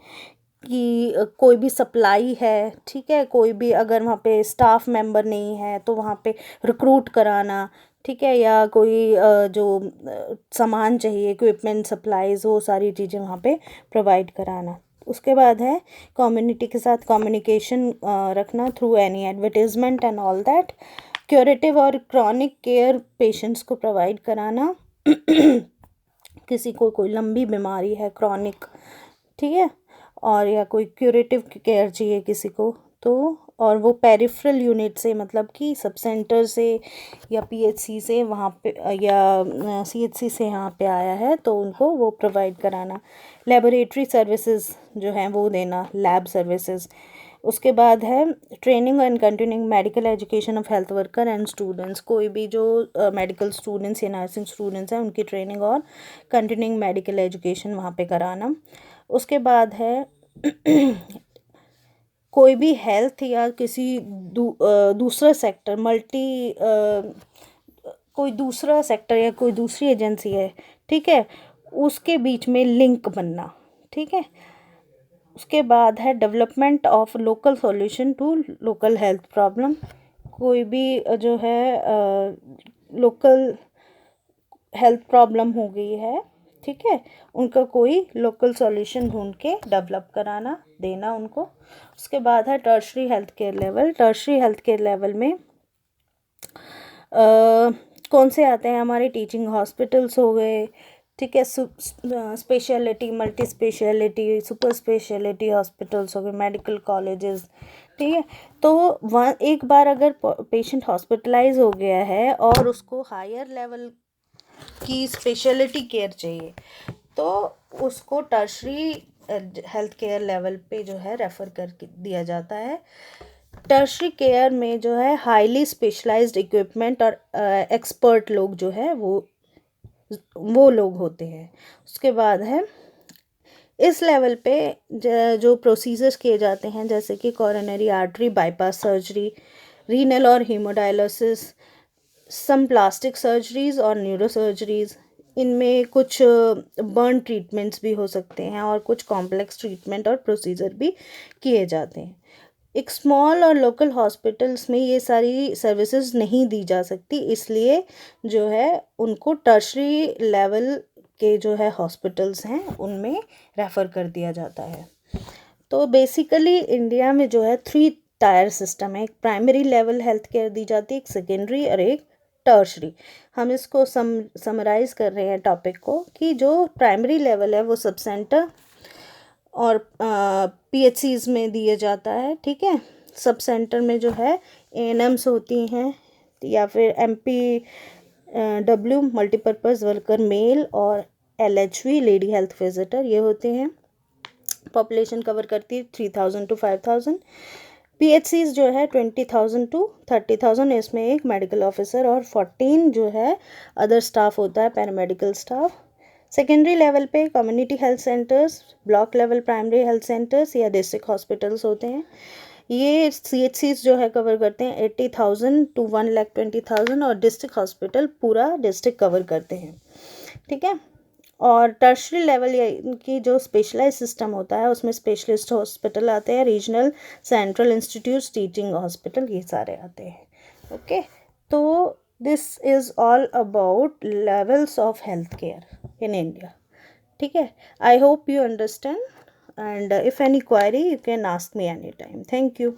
कि कोई भी सप्लाई है, ठीक है, कोई भी अगर वहाँ पे स्टाफ मेंबर नहीं है तो वहाँ पे रिक्रूट कराना, ठीक है, या कोई जो सामान चाहिए, इक्विपमेंट, सप्लाईज, वो सारी चीज़ें वहाँ पे प्रोवाइड कराना। उसके बाद है कम्युनिटी के साथ कम्युनिकेशन रखना through any advertisement and all that. Curative और क्रॉनिक केयर पेशेंट्स को प्रोवाइड कराना किसी को कोई लंबी बीमारी है क्रॉनिक, ठीक है, और या कोई क्यूरेटिव केयर चाहिए किसी को तो, और वो पेरिफेरल यूनिट से मतलब कि सब सेंटर से या PHC से वहाँ पे या CHC से यहाँ पे आया है तो उनको वो प्रोवाइड कराना। लेबोरेटरी सर्विसेज जो हैं वो देना, लैब सर्विसेज। उसके बाद है training and continuing medical education of health worker and students. कोई भी जो मेडिकल स्टूडेंट्स या नर्सिंग स्टूडेंट्स हैं उनकी ट्रेनिंग और कंटिन्यूइंग मेडिकल एजुकेशन वहाँ पे कराना। उसके बाद है कोई भी हेल्थ या किसी दूसरा सेक्टर कोई दूसरा सेक्टर या कोई दूसरी एजेंसी है, ठीक है, उसके बीच में लिंक बनना, ठीक है। उसके बाद है development of local solution to local health problem. कोई भी जो है लोकल हेल्थ प्रॉब्लम हो गई है, ठीक है, उनका कोई लोकल सॉल्यूशन ढूंढ के डेवलप कराना, देना उनको। उसके बाद है tertiary health care level. Tertiary health care level में कौन से आते हैं? हमारे टीचिंग हॉस्पिटल्स हो गए, ठीक है, speciality, multi speciality, super speciality hospitals हो गए, मेडिकल कॉलेजेस, ठीक है। तो एक बार अगर पेशेंट हॉस्पिटलाइज हो गया है और उसको हायर लेवल की स्पेशलिटी केयर चाहिए, तो उसको टर्शरी हेल्थ केयर लेवल पे जो है रेफ़र कर दिया जाता है। टर्शरी केयर में जो है हाईली स्पेशलाइज्ड इक्विपमेंट और एक्सपर्ट लोग जो है वो लोग होते हैं। उसके बाद है इस लेवल पे जो प्रोसीजर्स किए जाते हैं, जैसे कि coronary artery bypass surgery, renal और हीमोडायलिसिस, सम प्लास्टिक सर्जरीज और न्यूरो सर्जरीज, इनमें कुछ बर्न ट्रीटमेंट्स भी हो सकते हैं और कुछ कॉम्प्लेक्स ट्रीटमेंट और प्रोसीजर भी किए जाते हैं। एक स्मॉल और लोकल हॉस्पिटल्स में ये सारी सर्विसेज नहीं दी जा सकती, इसलिए जो है उनको टर्शरी लेवल के जो है हॉस्पिटल्स हैं उनमें रेफ़र कर दिया जाता है। तो बेसिकली इंडिया में जो है 3 टायर सिस्टम है। एक प्राइमरी लेवल हेल्थ केयर दी जाती है, एक सेकेंडरी और एक टर्शरी। हम इसको समराइज कर रहे हैं टॉपिक को कि जो प्राइमरी लेवल है वो सब सेंटर और PHCs में दिए जाता है, ठीक है। सब सेंटर में जो है ANMs होती हैं या फिर MPW मल्टीपर्पज़ वर्कर मेल और LHV लेडी हेल्थ विजिटर, ये होते हैं। पॉपुलेशन कवर करती है 3000 to 5000। PHCs जो है 20,000 to 30,000, इसमें एक मेडिकल ऑफिसर और 14 जो है अदर स्टाफ होता है, पैरामेडिकल स्टाफ। सेकेंडरी लेवल पे community health centres, block level primary health centres या डिस्ट्रिक्ट हॉस्पिटल्स होते हैं। ये CHCs जो है कवर करते हैं 80,000 to 1,20,000 और डिस्ट्रिक्ट हॉस्पिटल पूरा डिस्ट्रिक्ट कवर करते हैं, ठीक है। और टर्शरी लेवल या इनकी जो स्पेशलाइज सिस्टम होता है उसमें स्पेशलिस्ट हॉस्पिटल आते हैं, regional, central institutes, teaching hospital, ये सारे आते हैं। ओके, तो this is all about levels of health care in India, ठीक है। I hope you understand, and if any query you can ask me anytime. Thank you.